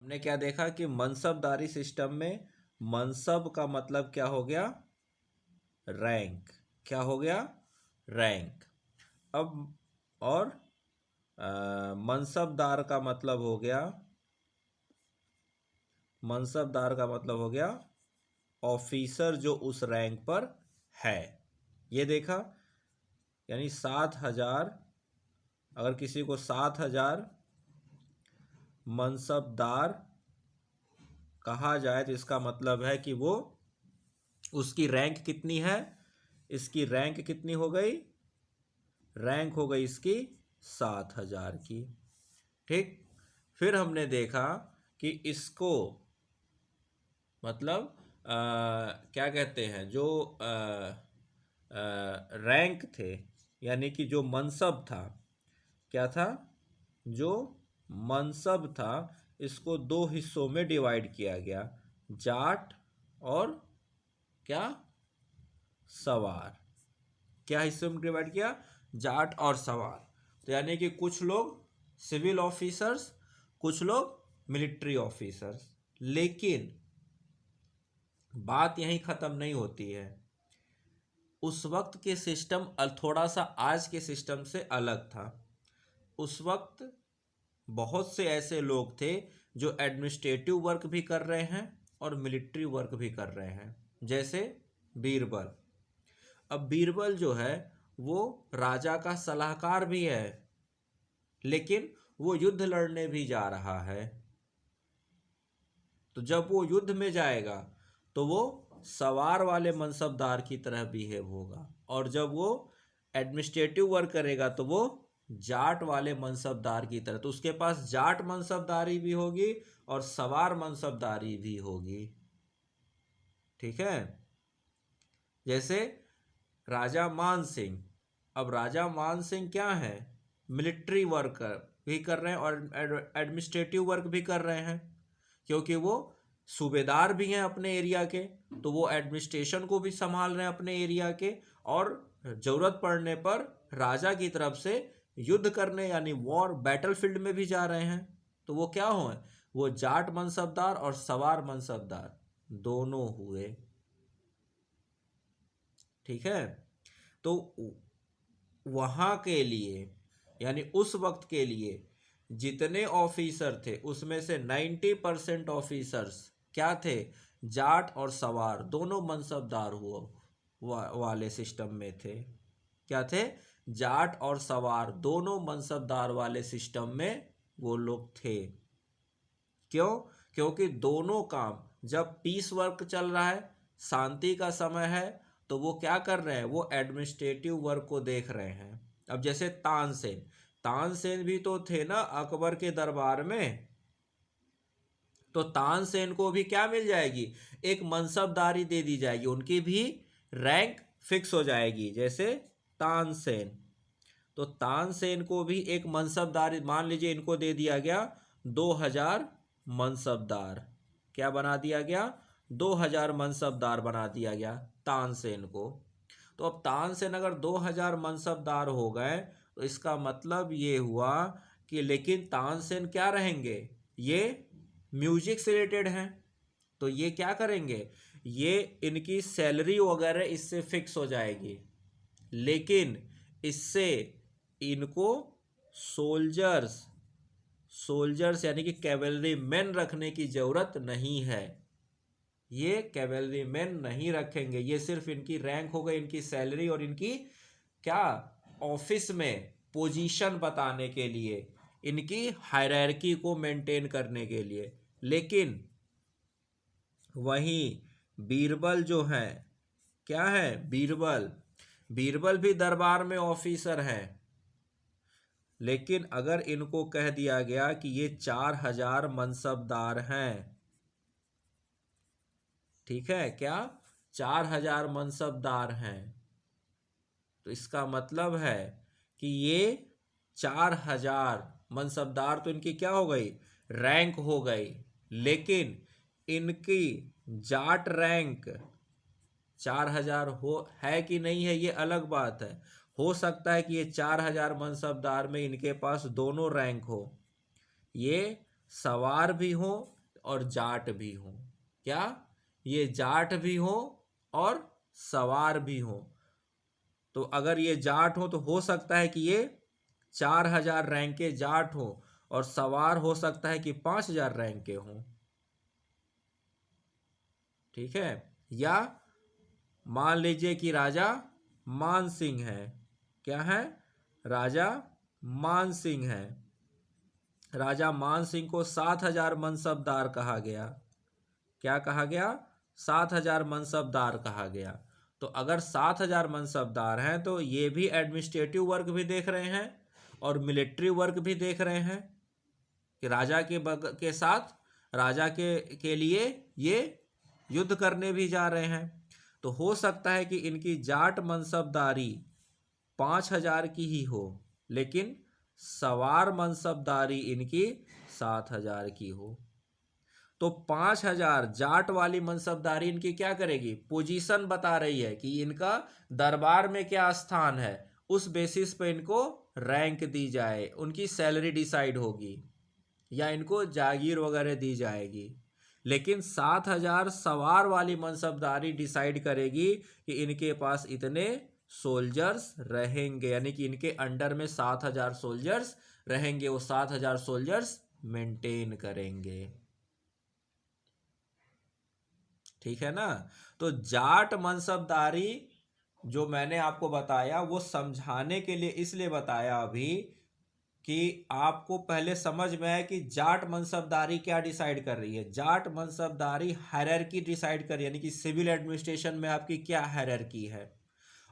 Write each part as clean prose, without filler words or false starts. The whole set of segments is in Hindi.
हमने क्या देखा कि मनसबदारी सिस्टम में मनसब का मतलब क्या हो गया? रैंक। क्या हो गया? रैंक। अब और मनसबदार का मतलब हो गया, मनसबदार का मतलब हो गया ऑफिसर जो उस रैंक पर है। ये देखा, यानी 7,000, अगर किसी को 7,000 मनसबदार कहा जाए तो इसका मतलब है कि वो, उसकी रैंक कितनी है? इसकी रैंक कितनी हो गई? रैंक हो गई इसकी 7,000 की। ठीक। फिर हमने देखा कि इसको मतलब क्या कहते हैं, जो रैंक थे, यानी कि जो मनसब था, क्या था? जो मनसब था, इसको दो हिस्सों में डिवाइड किया गया, जाट और क्या? सवार। क्या हिस्सों में डिवाइड किया? जाट और सवार। तो यानी कि कुछ लोग सिविल ऑफिसर्स, कुछ लोग मिलिट्री ऑफिसर्स। लेकिन बात यहीं ख़त्म नहीं होती है। उस वक्त के सिस्टम थोड़ा सा आज के सिस्टम से अलग था। उस वक्त बहुत से ऐसे लोग थे जो एडमिनिस्ट्रेटिव वर्क भी कर रहे हैं और मिलिट्री वर्क भी कर रहे हैं, जैसे बीरबल। अब बीरबल जो है वो राजा का सलाहकार भी है, लेकिन वो युद्ध लड़ने भी जा रहा है। तो जब वो युद्ध में जाएगा तो वो सवार वाले मनसबदार की तरह बिहेव होगा, और जब वो एडमिनिस्ट्रेटिव वर्क करेगा तो वो जाट वाले मनसबदार की तरह। तो उसके पास जाट मनसबदारी भी होगी और सवार मनसबदारी भी होगी। ठीक है। जैसे राजा मान सिंह। अब राजा मान सिंह क्या है? मिलिट्री वर्क भी कर रहे हैं और एडमिनिस्ट्रेटिव वर्क भी कर रहे हैं, क्योंकि वो सूबेदार भी हैं अपने एरिया के, तो वो एडमिनिस्ट्रेशन को भी संभाल रहे हैं अपने एरिया के, और ज़रूरत पड़ने पर राजा की तरफ से युद्ध करने यानी वॉर बैटलफील्ड में भी जा रहे हैं। तो वो क्या हुए? वो जाट मनसबदार और सवार मनसबदार दोनों हुए। ठीक है। तो वहाँ के लिए, यानी उस वक्त के लिए जितने ऑफिसर थे उसमें से 90% ऑफिसर्स क्या थे? जाट और सवार दोनों मनसबदार वाले सिस्टम में थे। क्या थे? जाट और सवार दोनों मनसबदार वाले सिस्टम में वो लोग थे। क्यों? क्योंकि दोनों काम, जब पीस वर्क चल रहा है, शांति का समय है, तो वो क्या कर रहे हैं? वो एडमिनिस्ट्रेटिव वर्क को देख रहे हैं। अब जैसे तानसेन, तानसेन भी तो थे ना अकबर के दरबार में, तो तानसेन को भी क्या मिल जाएगी? एक मनसबदारी दे दी जाएगी, उनकी भी रैंक फिक्स हो जाएगी, जैसे तानसेन। तो तानसेन को भी एक मनसबदारी, मान लीजिए इनको दे दिया गया 2,000 मनसबदार। क्या बना दिया गया? 2,000 मनसबदार बना दिया गया तानसेन को। तो अब तानसेन अगर 2,000 मनसबदार हो गए तो इसका मतलब ये हुआ कि, लेकिन तानसेन क्या रहेंगे? ये म्यूजिक से रिलेटेड हैं, तो ये क्या करेंगे? ये इनकी सैलरी वगैरह इससे फिक्स हो जाएगी, लेकिन इससे इनको सोल्जर्स, सोल्जर्स यानी कि कैवेलरी मैन रखने की जरूरत नहीं है। ये कैवेलरी मैन नहीं रखेंगे, ये सिर्फ इनकी रैंक हो गई, इनकी सैलरी और इनकी क्या, ऑफिस में पोजीशन बताने के लिए, इनकी हायरार्की को मेंटेन करने के लिए। लेकिन वहीं बीरबल जो है, क्या है? बीरबल, बीरबल भी दरबार में ऑफिसर हैं, लेकिन अगर इनको कह दिया गया कि ये 4,000 मनसबदार हैं, ठीक है, क्या 4,000 मनसबदार हैं, तो इसका मतलब है कि ये 4,000 मनसबदार तो इनकी क्या हो गई? रैंक हो गई, लेकिन इनकी जाट रैंक 4,000 हो है कि नहीं है, ये अलग बात है। हो सकता है कि ये 4,000 मनसबदार में इनके पास दोनों रैंक हो, ये सवार भी हो और जाट भी हो। क्या ये जाट भी हो और सवार भी हो। तो अगर ये जाट हो तो हो सकता है कि ये 4,000 रैंक के जाट हो और सवार हो सकता है कि 5,000 रैंक के हो। ठीक है। या मान लीजिए कि राजा मान सिंह है। क्या है? राजा मान सिंह है। राजा मान सिंह को 7,000 मनसबदार कहा गया। क्या कहा गया? 7,000 मनसबदार कहा गया। तो अगर 7,000 मनसबदार हैं तो ये भी एडमिनिस्ट्रेटिव वर्क भी देख रहे हैं और मिलिट्री वर्क भी देख रहे हैं कि राजा के साथ राजा के लिए ये युद्ध करने भी जा रहे हैं। तो हो सकता है कि इनकी जाट मनसबदारी 5,000 की ही हो, लेकिन सवार मनसबदारी इनकी 7,000 की हो। तो 5,000 जाट वाली मनसबदारी इनकी क्या करेगी? पोजीशन बता रही है कि इनका दरबार में क्या स्थान है, उस बेसिस पे इनको रैंक दी जाए, उनकी सैलरी डिसाइड होगी या इनको जागीर वगैरह दी जाएगी। लेकिन 7,000 सवार वाली मनसबदारी डिसाइड करेगी कि इनके पास इतने सोल्जर्स रहेंगे, यानी कि इनके अंडर में 7,000 सोल्जर्स रहेंगे, वो 7,000 सोल्जर्स मेंटेन करेंगे। ठीक है ना। तो जाट मनसबदारी जो मैंने आपको बताया वो समझाने के लिए इसलिए बताया अभी कि आपको पहले समझ में आए कि जाट मनसबदारी क्या डिसाइड कर रही है। जाट मनसबदारी हायरार्की डिसाइड कर रही है, यानी कि सिविल एडमिनिस्ट्रेशन में आपकी क्या हायरार्की है।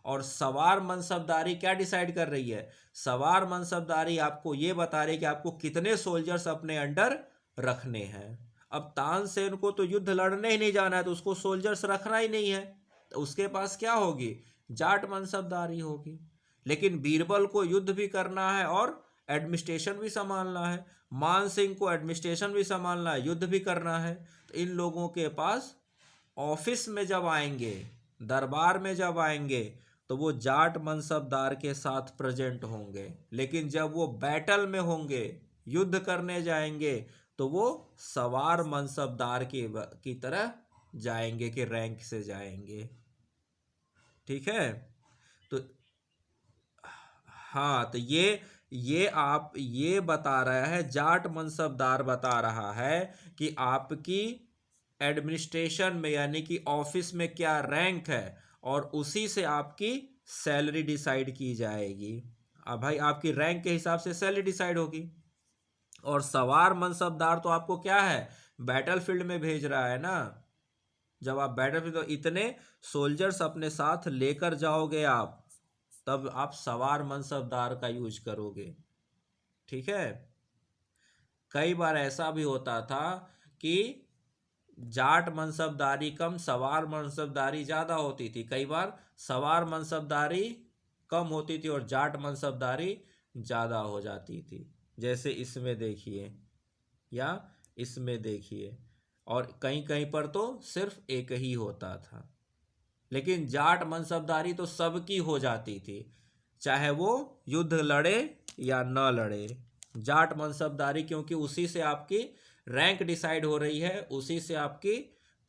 और सवार मनसबदारी क्या डिसाइड कर रही है? सवार मनसबदारी आपको ये बता रही है कि आपको कितने सोल्जर्स अपने अंडर रखने हैं। अब तानसेन को तो युद्ध लड़ने ही नहीं जाना है, तो उसको सोल्जर्स रखना ही नहीं है, तो उसके पास क्या होगी? जाट मनसबदारी होगी। लेकिन बीरबल को युद्ध भी करना है और एडमिनिस्ट्रेशन भी संभालना है, मान सिंह को एडमिनिस्ट्रेशन भी संभालना है, युद्ध भी करना है। तो इन लोगों के पास ऑफिस में जब आएंगे, दरबार में जब आएंगे, तो वो जाट मनसबदार के साथ प्रेजेंट होंगे। लेकिन जब वो बैटल में होंगे, युद्ध करने जाएंगे, तो वो सवार मनसबदार की तरह जाएंगे, कि रैंक से जाएंगे। ठीक है। तो हाँ, तो ये बता रहा है, जाट मनसबदार बता रहा है कि आपकी एडमिनिस्ट्रेशन में यानी कि ऑफिस में क्या रैंक है, और उसी से आपकी सैलरी डिसाइड की जाएगी। अब भाई आपकी रैंक के हिसाब से सैलरी डिसाइड होगी। और सवार मनसबदार तो आपको क्या है? बैटलफील्ड में भेज रहा है ना। जब आप बैटलफील्ड, तो इतने सोल्जर्स अपने साथ लेकर जाओगे आप, तब आप सवार मनसबदार का यूज करोगे। ठीक है। कई बार ऐसा भी होता था कि जाट मनसबदारी कम, सवार मनसबदारी ज़्यादा होती थी। कई बार सवार मनसबदारी कम होती थी और जाट मनसबदारी ज़्यादा हो जाती थी। जैसे इसमें देखिए या इसमें देखिए, और कहीं कहीं पर तो सिर्फ एक ही होता था। लेकिन जाट मनसबदारी तो सबकी हो जाती थी, चाहे वो युद्ध लड़े या न लड़े। जाट मनसबदारी, क्योंकि उसी से आपकी रैंक डिसाइड हो रही है, उसी से आपकी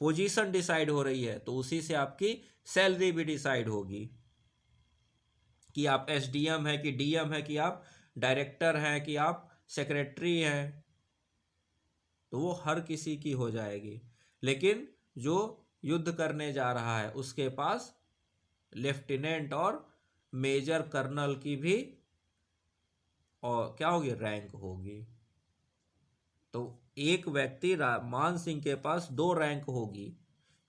पोजीशन डिसाइड हो रही है, तो उसी से आपकी सैलरी भी डिसाइड होगी कि आप एसडीएम है कि डीएम है कि आप डायरेक्टर हैं कि आप सेक्रेटरी हैं, तो वो हर किसी की हो जाएगी। लेकिन जो युद्ध करने जा रहा है उसके पास लेफ्टिनेंट और मेजर कर्नल की भी और क्या होगी? रैंक होगी। तो एक व्यक्ति मान सिंह के पास 2 रैंक होगी,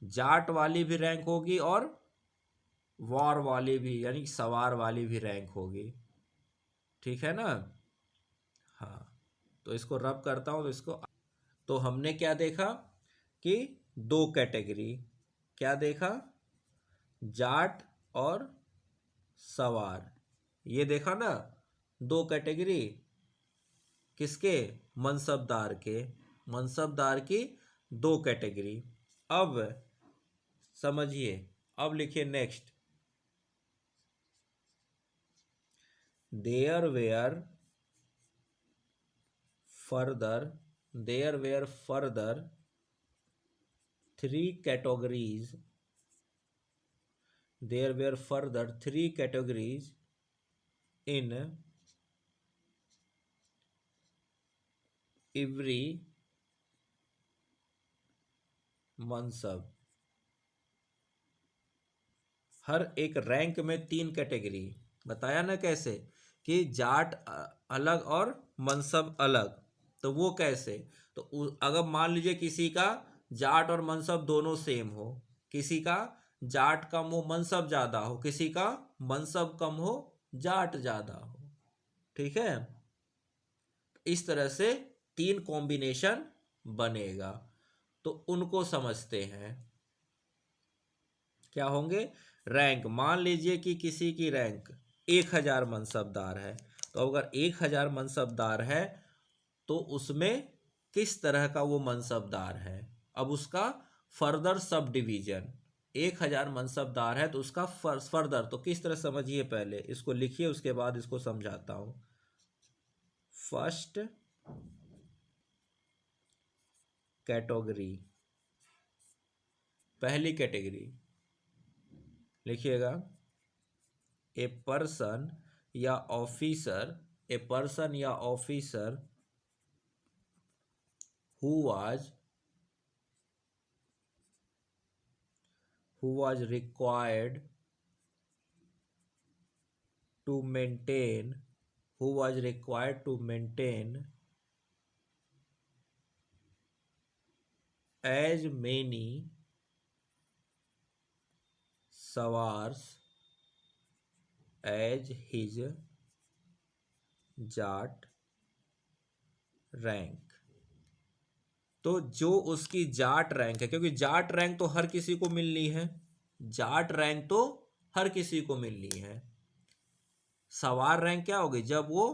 जाट वाली भी रैंक होगी और वॉर वाली भी, यानी सवार वाली भी रैंक होगी। ठीक है ना। हाँ, तो इसको रब करता हूँ, तो हमने क्या देखा कि 2 कैटेगरी, क्या देखा? जाट और सवार, ये देखा ना, 2 कैटेगरी किसके? मनसबदार के। मनसबदार की 2 कैटेगरी। अब समझिए, अब लिखिए next. There were further three categories. There were further three categories in every mansab. हर एक रैंक में तीन कैटेगरी। बताया ना कैसे कि जाट अलग और मनसब अलग। तो वो कैसे? तो अगर मान लीजिए किसी का जाट और मनसब दोनों सेम हो, किसी का जाट कम हो मनसब ज़्यादा हो, किसी का मनसब कम हो जाट ज़्यादा हो, ठीक है। इस तरह से तीन कॉम्बिनेशन बनेगा। तो उनको समझते हैं। क्या होंगे? रैंक। मान लीजिए कि किसी की रैंक 1000 मनसबदार है, तो अगर 1000 मनसबदार है तो उसमें किस तरह का वो मनसबदार है। अब उसका फर्दर सब डिवीजन, 1000 मनसबदार है तो उसका फर्दर तो किस तरह समझिए, पहले इसको लिखिए उसके बाद इसको समझाता हूं। फर्स्ट कैटेगरी, पहली कैटेगरी लिखिएगा। ए पर्सन या ऑफिसर, ए पर्सन या officer who was required to maintain, who was required to maintain as many sawars as his Jat rank. तो जो उसकी जाट रैंक है, क्योंकि जाट रैंक तो हर किसी को मिलनी है, जाट रैंक तो हर किसी को मिलनी है। सवार रैंक क्या होगी? जब वो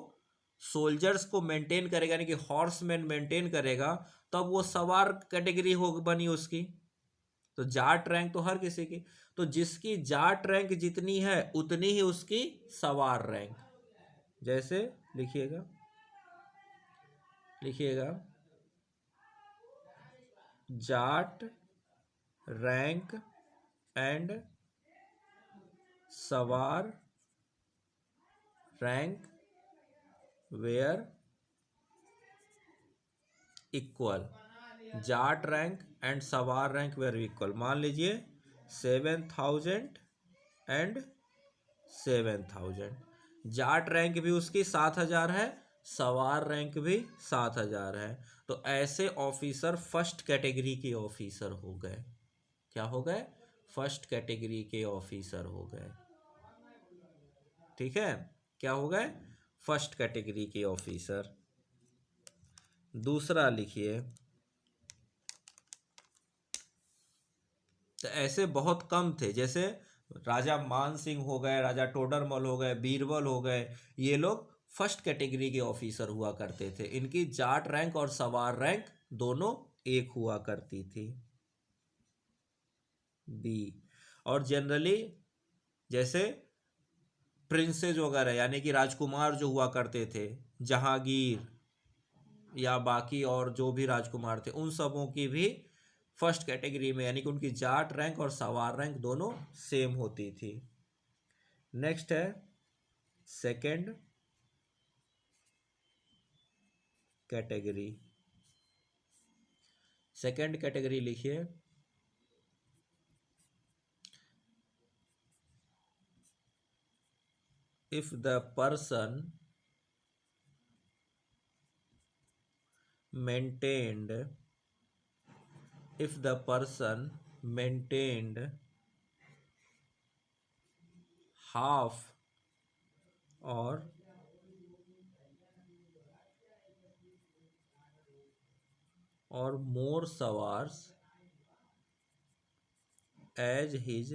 सोल्जर्स को मेंटेन करेगा, यानी कि हॉर्समैन मेंटेन करेगा, तब वो सवार कैटेगरी हो बनी उसकी। तो जाट रैंक तो हर किसी की, तो जिसकी जाट रैंक जितनी है उतनी ही उसकी सवार रैंक। जैसे लिखिएगा, लिखिएगा जाट रैंक एंड सवार रैंक वेयर इक्वल। जाट रैंक एंड सवार रैंक वेयर इक्वल। मान लीजिए 7000 एंड 7000। जाट रैंक भी उसकी 7000 है, सवार रैंक भी 7000 है। तो ऐसे ऑफिसर फर्स्ट कैटेगरी के ऑफिसर हो गए। क्या हो गए? फर्स्ट कैटेगरी के ऑफिसर हो गए। ठीक है, क्या हो गए? फर्स्ट कैटेगरी के ऑफिसर। दूसरा लिखिए। तो ऐसे बहुत कम थे, जैसे राजा मान सिंह हो गए, राजा टोडरमल हो गए, बीरबल हो गए, ये लोग फर्स्ट कैटेगरी के ऑफिसर हुआ करते थे। इनकी जाट रैंक और सवार रैंक दोनों एक हुआ करती थी, बी। और जनरली जैसे प्रिंसेज वगैरह, यानी कि राजकुमार जो हुआ करते थे, जहांगीर या बाकी और जो भी राजकुमार थे, उन सबों की भी फर्स्ट कैटेगरी में, यानी कि उनकी जाट रैंक और सवार रैंक दोनों सेम होती थी। नेक्स्ट है सेकंड कैटेगरी। सेकंड कैटेगरी लिखिए। If the person maintained, if the person maintained half or more sawars as his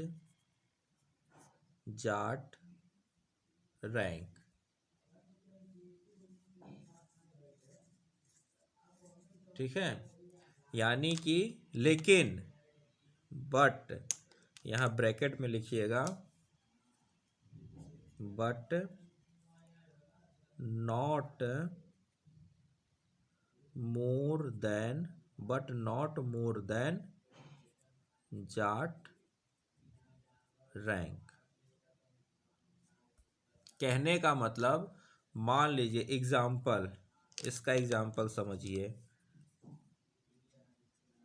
jat rank। ठीक है, यानी कि लेकिन, बट, यहां ब्रैकेट में लिखिएगा, but not more than, but not more than Jat rank. कहने का मतलब, मान लीजिए एग्जाम्पल, इसका एग्जाम्पल समझिए।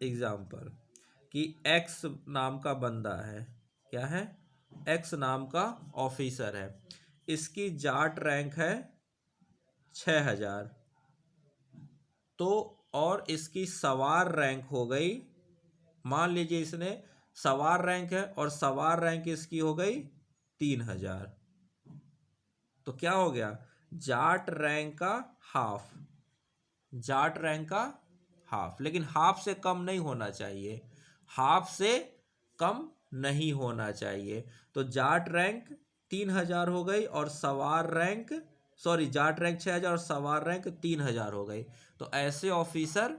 एग्जाम्पल कि एक्स नाम का बंदा है, क्या है, एक्स नाम का ऑफिसर है, इसकी जाट रैंक है 6000, तो और इसकी सवार रैंक हो गई, मान लीजिए इसने सवार रैंक है और सवार रैंक इसकी हो गई 3000, तो क्या हो गया, जाट रैंक का हाफ, जाट रैंक का हाफ, लेकिन हाफ से कम नहीं होना चाहिए, हाफ से कम नहीं होना चाहिए। तो जाट रैंक 3000 हो गई और सवार रैंक, सॉरी, जाट रैंक 6000 और सवार रैंक 3000 हो गई। तो ऐसे ऑफिसर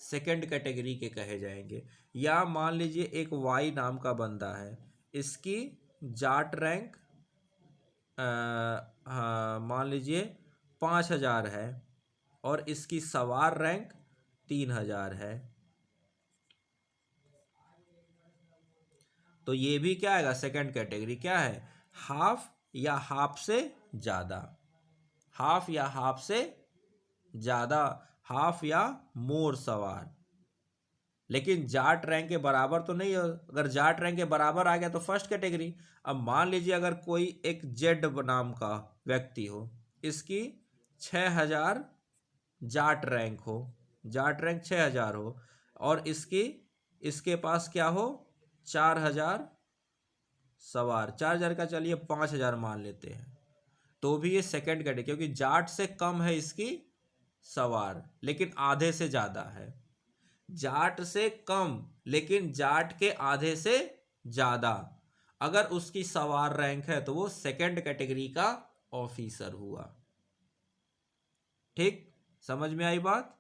सेकंड कैटेगरी के कहे जाएंगे। या मान लीजिए एक वाई नाम का बंदा है, इसकी जाट रैंक हाँ मान लीजिए 5000 है और इसकी सवार रैंक 3000 है, तो ये भी क्या आएगा, सेकंड कैटेगरी, क्या है, हाफ या हाफ से ज्यादा, हाफ या हाफ से ज्यादा, हाफ या मोर सवार। लेकिन जाट रैंक के बराबर तो नहीं हो, अगर जाट रैंक के बराबर आ गया तो फर्स्ट कैटेगरी। अब मान लीजिए अगर कोई एक जेड नाम का व्यक्ति हो, इसकी 6000 जाट रैंक हो, जाट रैंक 6000 हो और इसके पास क्या हो, 4000 सवार, 4000 का चलिए 5000 मान लेते हैं, तो भी ये सेकंड कैटेगरी, क्योंकि जाट से कम है इसकी सवार लेकिन आधे से ज्यादा है, जाट से कम लेकिन जाट के आधे से ज्यादा, अगर उसकी सवार रैंक है तो वो सेकंड कैटेगरी का ऑफिसर हुआ। ठीक, समझ में आई बात।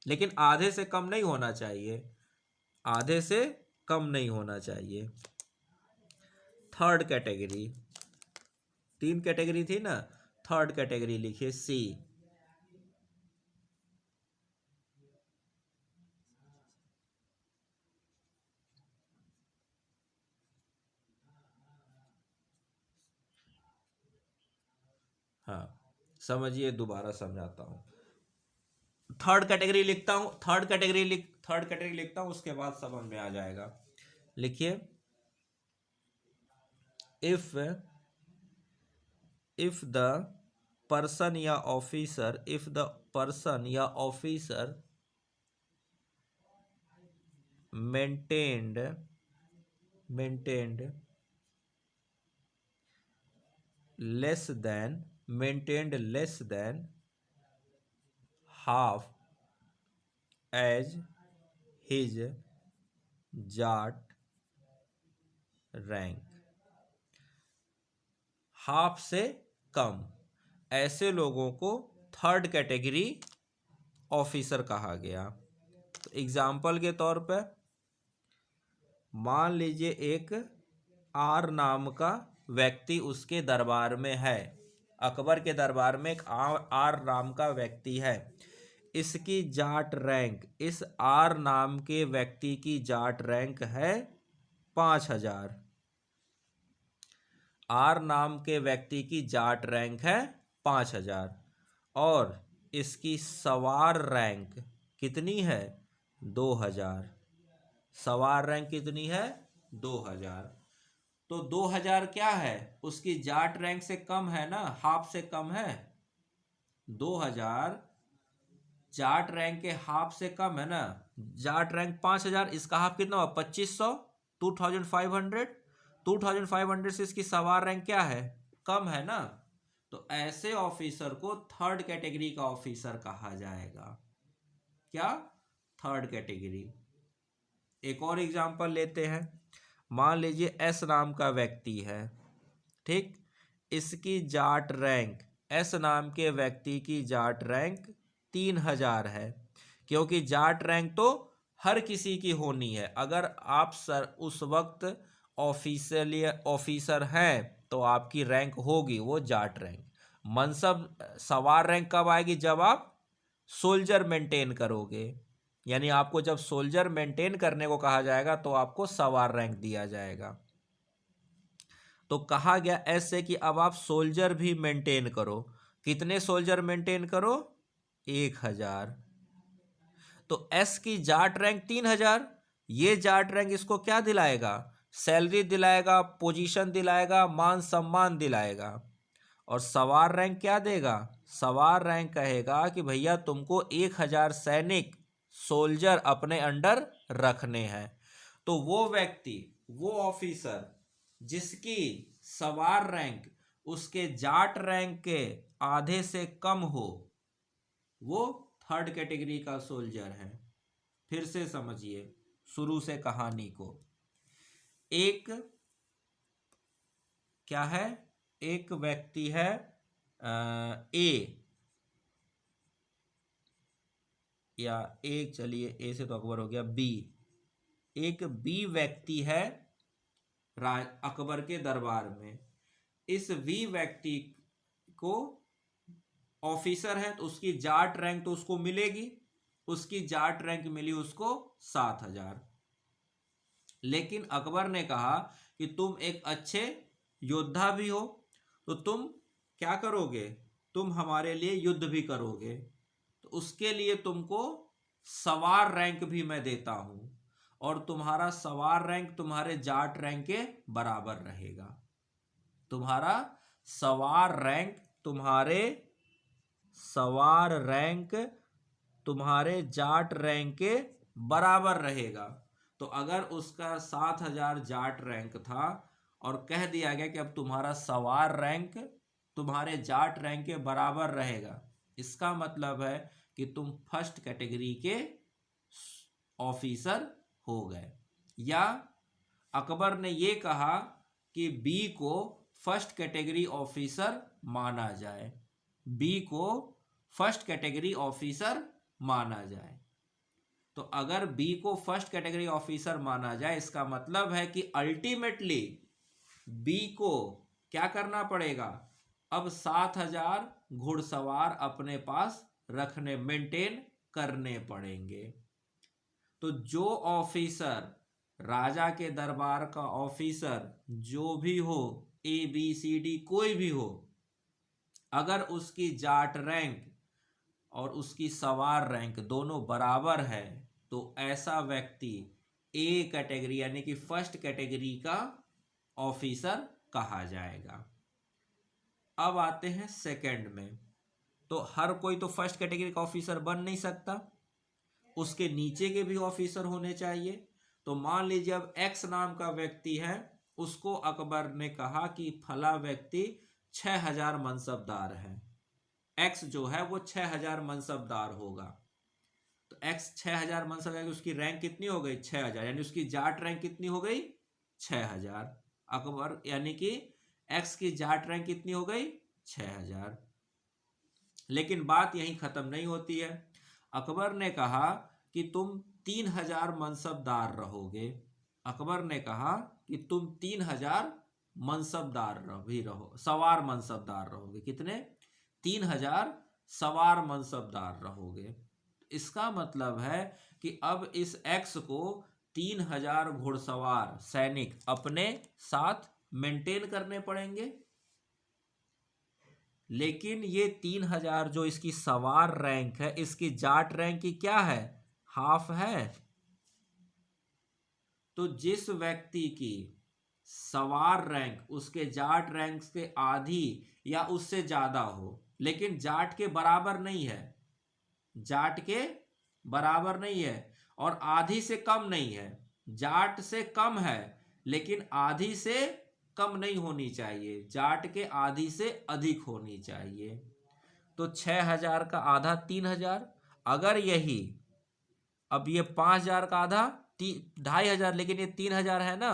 लेकिन आधे से कम नहीं होना चाहिए, आधे से कम नहीं होना चाहिए। थर्ड कैटेगरी, 3 कैटेगरी थी ना, थर्ड कैटेगरी लिखिए सी। हाँ समझिए, दोबारा समझाता हूं। थर्ड कैटेगरी लिखता हूं, थर्ड कैटेगरी लिखता हूं, उसके बाद समझ में आ जाएगा। लिखिए, इफ द पर्सन या ऑफिसर, इफ द पर्सन या officer maintained less than half as his jat rank, half से कम, ऐसे लोगों को थर्ड कैटेगरी ऑफिसर कहा गया। तो एग्जाम्पल के तौर पे मान लीजिए एक आर नाम का व्यक्ति उसके दरबार में है, अकबर के दरबार में एक आर नाम का व्यक्ति है, इसकी जाट रैंक, इस आर नाम के व्यक्ति की जाट रैंक है 5000, आर नाम के व्यक्ति की जाट रैंक है 5000 और इसकी सवार रैंक कितनी है, 2000, सवार रैंक कितनी है, 2000। तो 2000 क्या है, उसकी जाट रैंक से कम है ना, हाफ से कम है, 2000 जाट रैंक के हाफ से कम है ना, जाट रैंक 5000, इसका हाफ कितना हुआ, 2500, 2500, 2500 से इसकी सवार रैंक क्या है, कम है ना, तो ऐसे ऑफिसर को थर्ड कैटेगरी का ऑफिसर कहा जाएगा। क्या, थर्ड कैटेगरी। एक और एग्जांपल लेते हैं, मान लीजिए एस नाम का व्यक्ति है, ठीक, इसकी जाट रैंक, एस नाम के व्यक्ति की जाट रैंक 3000 है, क्योंकि जाट रैंक तो हर किसी की होनी है, अगर आप सर उस वक्त ऑफिसर हैं तो आपकी रैंक होगी वो जाट रैंक। मनसब सवार रैंक कब आएगी, जब आप सोल्जर मेंटेन करोगे, यानी आपको जब सोल्जर मेंटेन करने को कहा जाएगा तो आपको सवार रैंक दिया जाएगा। तो कहा गया एस से कि अब आप सोल्जर भी मेंटेन करो। कितने सोल्जर मेंटेन करो? 1000। तो एस की जाट रैंक 3000। ये जाट रैंक इसको क्या दिलाएगा? सैलरी दिलाएगा, पोजीशन दिलाएगा, मान सम्मान दिलाएगा। और सवार रैंक क्या देगा? सवार रैंक कहेगा कि भैया तुमको 1000 सैनिक सोल्जर अपने अंडर रखने हैं। तो वो व्यक्ति, वो ऑफिसर जिसकी सवार रैंक उसके जाट रैंक के आधे से कम हो, वो थर्ड कैटेगरी का सोल्जर है। फिर से समझिए शुरू से कहानी को। एक क्या है? एक व्यक्ति है ए, या एक, चलिए ए से तो अकबर हो गया, बी। एक बी व्यक्ति है अकबर के दरबार में। इस बी व्यक्ति को ऑफिसर है तो उसकी जाट रैंक तो उसको मिलेगी। उसकी जाट रैंक मिली उसको 7000। लेकिन अकबर ने कहा कि तुम एक अच्छे योद्धा भी हो, तो तुम क्या करोगे? तुम हमारे लिए युद्ध भी करोगे, तो उसके लिए तुमको सवार रैंक भी मैं देता हूं, और तुम्हारा सवार रैंक तुम्हारे जाट रैंक के बराबर रहेगा। तुम्हारा सवार रैंक तुम्हारे जाट रैंक के बराबर रहेगा। तो अगर उसका 7000 जाट रैंक था और कह दिया गया कि अब तुम्हारा सवार रैंक तुम्हारे जाट रैंक के बराबर रहेगा, इसका मतलब है कि तुम फर्स्ट कैटेगरी के ऑफिसर हो गए। या अकबर ने यह कहा कि बी को फर्स्ट कैटेगरी ऑफिसर माना जाए, बी को फर्स्ट कैटेगरी ऑफिसर माना जाए। तो अगर बी को फर्स्ट कैटेगरी ऑफिसर माना जाए, इसका मतलब है कि अल्टीमेटली बी को क्या करना पड़ेगा? अब 7000 घुड़सवार अपने पास रखने, मेंटेन करने पड़ेंगे। तो जो ऑफिसर, राजा के दरबार का ऑफिसर जो भी हो, ए बी सी डी कोई भी हो, अगर उसकी जाट रैंक और उसकी सवार रैंक दोनों बराबर है, तो ऐसा व्यक्ति ए कैटेगरी यानी कि फर्स्ट कैटेगरी का ऑफिसर कहा जाएगा। अब आते हैं सेकंड में। तो हर कोई तो फर्स्ट कैटेगरी का ऑफिसर बन नहीं सकता, उसके नीचे के भी ऑफिसर होने चाहिए। तो मान लीजिए अब एक्स नाम का व्यक्ति है, उसको अकबर ने कहा कि फला व्यक्ति 6000 मनसबदार है। एक्स जो है वो 6000 मनसबदार होगा। तो एक्स 6000 मनसबदार, उसकी रैंक कितनी हो गई? 6000, यानी उसकी जाट रैंक कितनी हो गई? 6000। अकबर यानी कि एक्स की जाट रैंक कितनी हो गई? 6000। लेकिन बात यहीं खत्म नहीं होती है। अकबर ने कहा कि तुम 3000 मनसबदार रहोगे। अकबर ने कहा कि तुम 3000 मनसबदार भी रहो, सवार मनसबदार रहोगे। कितने? 3000 सवार मनसबदार रहोगे। इसका मतलब है कि अब इस एक्स को 3000 घुड़सवार सैनिक अपने साथ मेंटेन करने पड़ेंगे। लेकिन ये 3000 जो इसकी सवार रैंक है, इसकी जाट रैंक की क्या है? हाफ है। तो जिस व्यक्ति की सवार रैंक उसके जाट रैंक से आधी या उससे ज्यादा हो, लेकिन जाट के बराबर नहीं है, जाट के बराबर नहीं है और आधी से कम नहीं है, जाट से कम है लेकिन आधी से कम नहीं होनी चाहिए, जाट के आधी से अधिक होनी चाहिए। तो 6000 का आधा 3000। अगर यही, अब ये 5000 का आधा 2500, लेकिन ये 3000 है ना,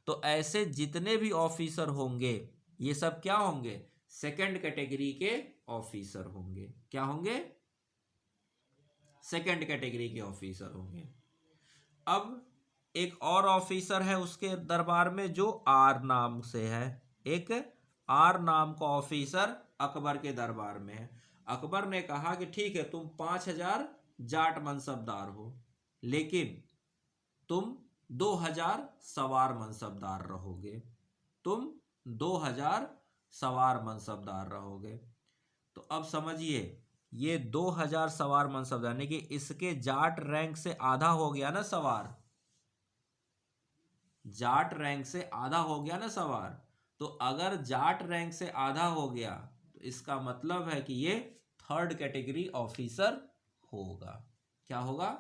तो ऐसे जितने भी ऑफिसर होंगे ये सब क्या होंगे? सेकंड कैटेगरी के ऑफिसर होंगे। क्या होंगे? सेकंड कैटेगरी के ऑफिसर होंगे। अब एक और ऑफिसर है उसके दरबार में जो आर नाम से है। एक आर नाम का ऑफिसर अकबर के दरबार में है। अकबर ने कहा कि ठीक है, तुम 5000 जाट मनसबदार हो, लेकिन तुम 2000 सवार मनसबदार रहोगे, तुम 2000 सवार मनसबदार रहोगे। तो अब समझिए, ये 2000 सवार मनसबदार यानी कि इसके जाट रैंक से आधा हो गया ना सवार, जाट रैंक से आधा हो गया ना सवार। तो अगर जाट रैंक से आधा हो गया तो इसका मतलब है कि ये थर्ड कैटेगरी ऑफिसर होगा। क्या होगा?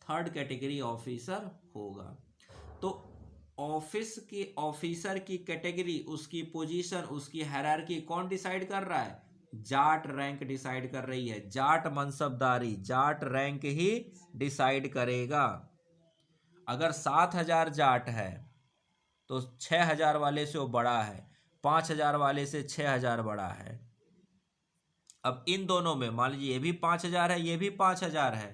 थर्ड कैटेगरी ऑफिसर होगा। तो ऑफिस की ऑफिसर की कैटेगरी, उसकी पोजीशन, उसकी हायरार्की कौन डिसाइड कर रहा है? जाट रैंक डिसाइड कर रही है। जाट मनसबदारी, जाट रैंक ही डिसाइड करेगा। अगर 7000 जाट है तो 6000 वाले से वो बड़ा है, 5000 वाले से 6000 बड़ा है। अब इन दोनों में मान लीजिए ये भी 5000 है, ये भी 5000 है,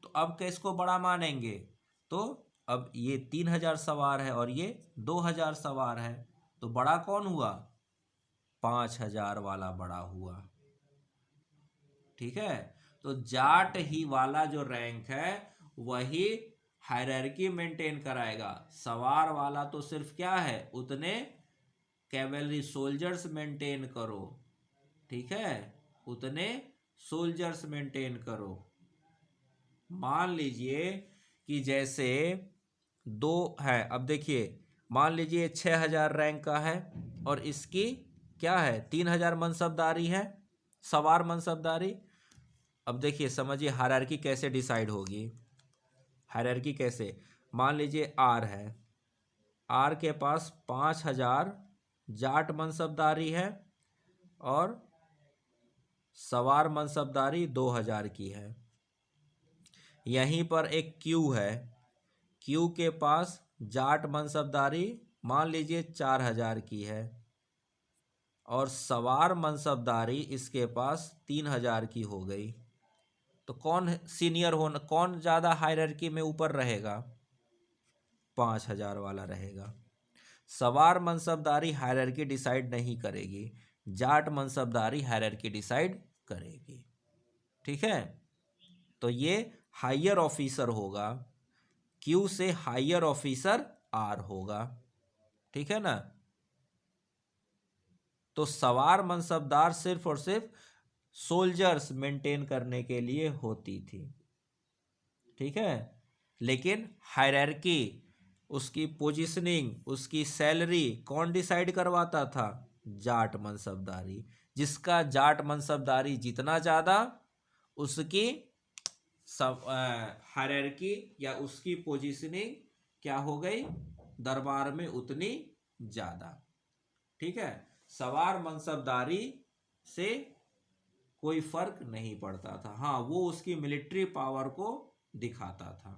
तो अब किसको बड़ा मानेंगे? तो अब ये 3000 सवार है और ये 2000 सवार है, तो बड़ा कौन हुआ? 5000 वाला बड़ा हुआ। ठीक है। तो जाट ही वाला जो रैंक है वही हायरार्की मेंटेन कराएगा। सवार वाला तो सिर्फ क्या है, उतने कैवेलरी सोल्जर्स मेंटेन करो। ठीक है, उतने सोल्जर्स मेंटेन करो। मान लीजिए कि जैसे दो है, अब देखिए मान लीजिए 6000 रैंक का है और इसकी क्या है, 3000 मनसबदारी है, सवार मनसबदारी। अब देखिए समझिए हायरार्की कैसे डिसाइड होगी। हायरार्की कैसे, मान लीजिए आर है, आर के पास 5000 जाट मनसबदारी है और सवार मनसबदारी 2000 की है। यहीं पर एक क्यू है, क्यू के पास जाट मनसबदारी मान लीजिए 4000 की है और सवार मनसबदारी इसके पास 3000 की हो गई। तो कौन सीनियर होना, कौन ज़्यादा हायरार्की में ऊपर रहेगा? 5000 वाला रहेगा। सवार मनसबदारी हायरार्की डिसाइड नहीं करेगी, जाट मनसबदारी हायरार्की डिसाइड करेगी। ठीक है। तो ये हायर ऑफिसर होगा, क्यू से हायर ऑफिसर आर होगा। ठीक है ना। तो सवार मनसबदार सिर्फ और सिर्फ सोल्जर्स मेंटेन करने के लिए होती थी। ठीक है। लेकिन हायरार्की, उसकी पोजीशनिंग, उसकी सैलरी कौन डिसाइड करवाता था? जाट मनसबदारी। जिसका जाट मनसबदारी जितना ज़्यादा, उसकी सब हायरार्की या उसकी पोजीशनिंग क्या हो गई दरबार में उतनी ज़्यादा। ठीक है। सवार मनसबदारी से कोई फर्क नहीं पड़ता था। हाँ, वो उसकी मिलिट्री पावर को दिखाता था।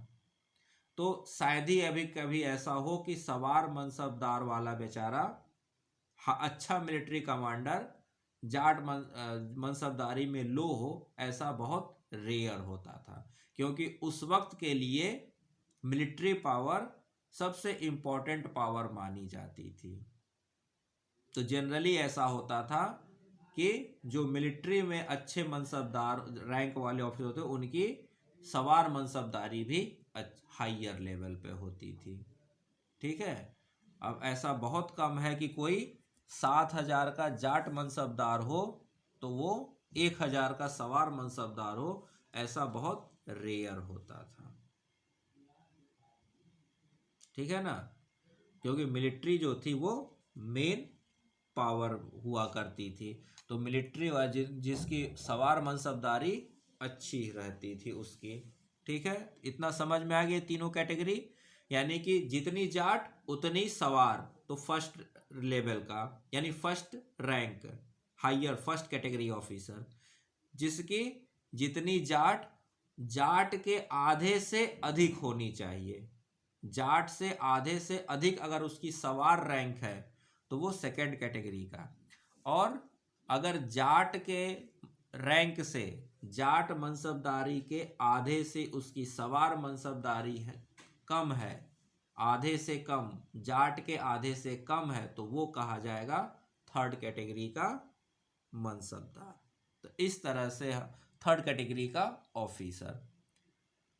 तो शायद ही अभी कभी ऐसा हो कि सवार मनसबदार वाला बेचारा अच्छा मिलिट्री कमांडर जाट मनसबदारी में लो हो, ऐसा बहुत रेयर होता था। क्योंकि उस वक्त के लिए मिलिट्री पावर सबसे इम्पोर्टेंट पावर मानी जाती थी। तो जनरली ऐसा होता था कि जो मिलिट्री में अच्छे मनसबदार रैंक वाले ऑफिसर होते उनकी सवार मनसबदारी भी हाइयर लेवल पे होती थी। ठीक है। अब ऐसा बहुत कम है कि कोई 7000 का जाट मनसबदार हो तो वो 1000 का सवार मनसबदार हो, ऐसा बहुत रेयर होता था। ठीक है ना। क्योंकि मिलिट्री जो थी वो मेन पावर हुआ करती थी। तो मिलिट्री जिसकी सवार मनसबदारी अच्छी रहती थी उसकी। ठीक है। इतना समझ में आ गया तीनों कैटेगरी। यानी कि जितनी जाट उतनी सवार, तो फर्स्ट लेवल का यानी first rank, higher first category officer. जिसकी जितनी जाट, जाट के आधे से अधिक होनी चाहिए। जाट से आधे से अधिक अगर उसकी सवार रैंक है तो वो सेकंड कैटेगरी का। और अगर जाट के रैंक से, जाट मनसबदारी के आधे से उसकी सवार मनसबदारी है कम है, आधे से कम, जाट के आधे से कम है, तो वो कहा जाएगा थर्ड कैटेगरी का मनसबदार। तो इस तरह से थर्ड कैटेगरी का ऑफिसर।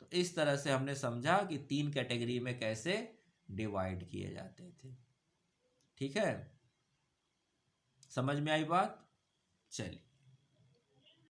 तो इस तरह से हमने समझा कि 3 कैटेगरी में कैसे डिवाइड किए जाते थे। ठीक है, समझ में आई बात? चलिए।